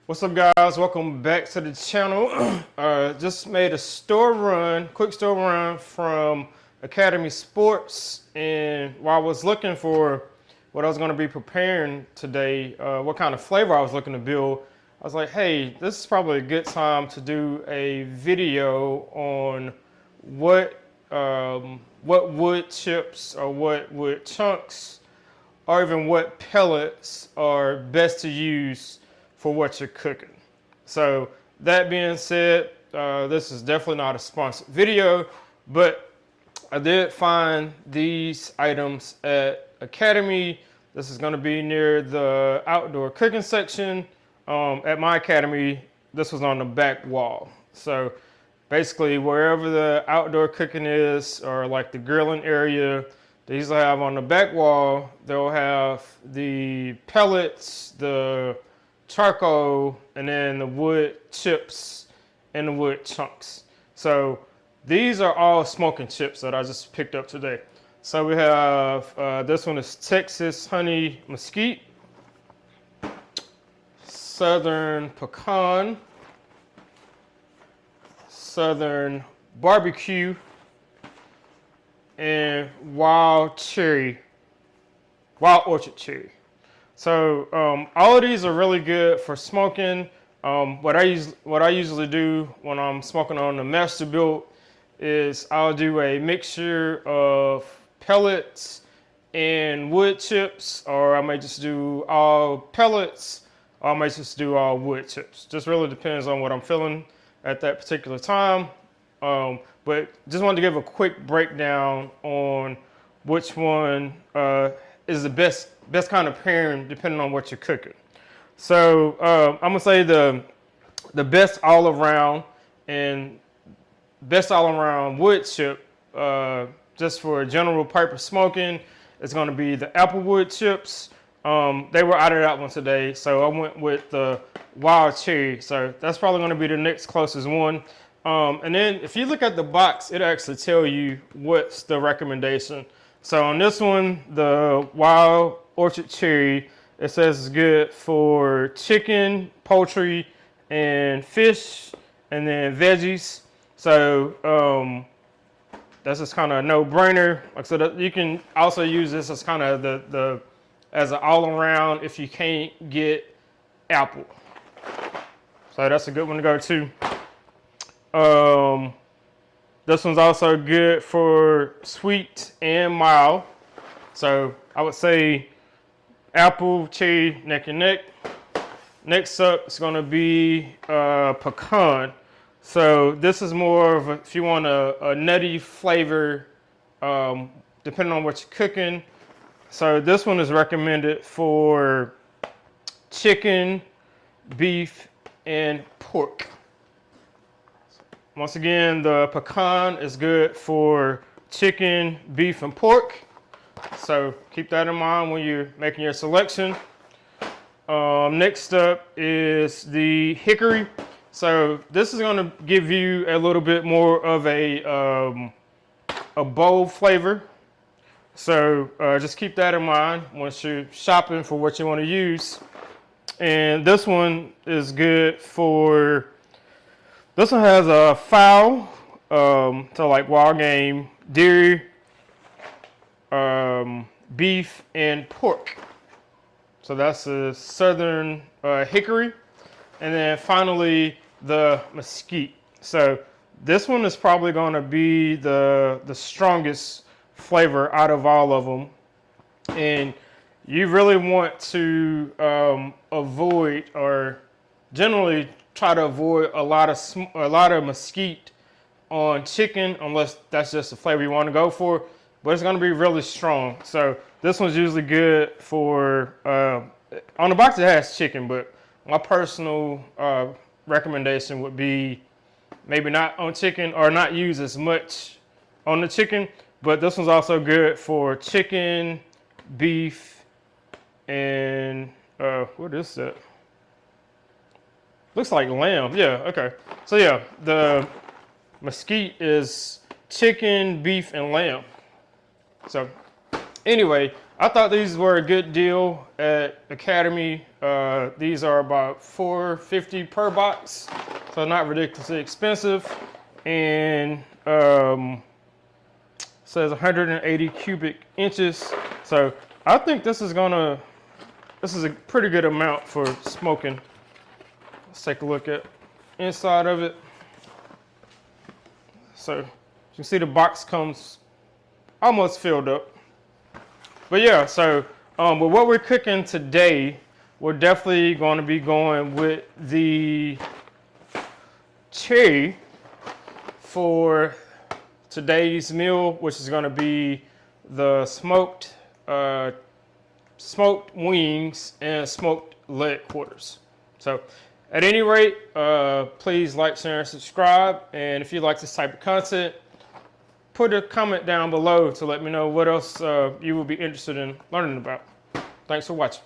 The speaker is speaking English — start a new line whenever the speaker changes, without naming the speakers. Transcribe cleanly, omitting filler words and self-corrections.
What's up, guys? Welcome back to the channel. Just made a quick store run from Academy Sports, and while I was looking for what I was going to be preparing today, what kind of flavor I was looking to build, I was like, hey, this is probably a good time to do a video on what wood chips or what wood chunks or even what pellets are best to use for what you're cooking. So that being said, this is definitely not a sponsored video, but I did find these items at Academy. This is going to be near the outdoor cooking section. At my Academy, this was on the back wall. So basically wherever the outdoor cooking is, or like the grilling area, they usually have on the back wall, they'll have the pellets, the charcoal, and then the wood chips and the wood chunks. So these are all smoking chips that I just picked up today. So we have, this one is Texas honey mesquite, southern pecan, southern barbecue, and wild orchard cherry. So all of these are really good for smoking. What I usually do when I'm smoking on the master build is I'll do a mixture of pellets and wood chips, or I may just do all pellets, or I may just do all wood chips. Just really depends on what I'm feeling at that particular time. But just wanted to give a quick breakdown on which one is the best kind of pairing depending on what you're cooking. So I'm gonna say the best all around wood chip, just for general purpose smoking, is gonna be the applewood chips. They were out of that one today, so I went with the wild cherry. So that's probably gonna be the next closest one. And then if you look at the box, it actually tell you what's the recommendation. So on this one, the wild orchard cherry, it says it's good for chicken, poultry, and fish, and then veggies. So that's just kind of a no-brainer. Like I said, you can also use this as kind of as an all-around if you can't get apple. So that's a good one to go to. This one's also good for sweet and mild. So I would say apple, cherry, neck and neck. Next up is going to be pecan. So this is more of if you want a nutty flavor, depending on what you're cooking. So this one is recommended for chicken, beef, and pork. Once again, the pecan is good for chicken, beef, and pork. So keep that in mind when you're making your selection. Next up is the hickory. So this is going to give you a little bit more of a bold flavor. So just keep that in mind once you're shopping for what you want to use. And this one is good for, this one has a fowl, so like wild game, deer, beef, and pork. So that's the southern hickory. And then finally, the mesquite. So this one is probably going to be the strongest flavor out of all of them. And you really want to avoid, or generally try to avoid a lot of mesquite on chicken, unless that's just the flavor you want to go for. But it's going to be really strong. So this one's usually good for, on the box it has chicken, but my personal recommendation would be maybe not on chicken, or not use as much on the chicken. But this one's also good for chicken, beef, and what is that? Looks like lamb. Yeah, okay. So yeah, the mesquite is chicken, beef, and lamb. So anyway, I thought these were a good deal at Academy. These are about $4.50 per box, so not ridiculously expensive. And says 180 cubic inches. So I think this is a pretty good amount for smoking. Let's take a look at inside of it. So you can see the box comes almost filled up. But yeah, so with what we're cooking today, we're definitely going to be going with the cherry for today's meal, which is going to be the smoked wings and smoked leg quarters. So at any rate, please like, share, and subscribe. And if you like this type of content, put a comment down below to let me know what else you would be interested in learning about. Thanks for watching.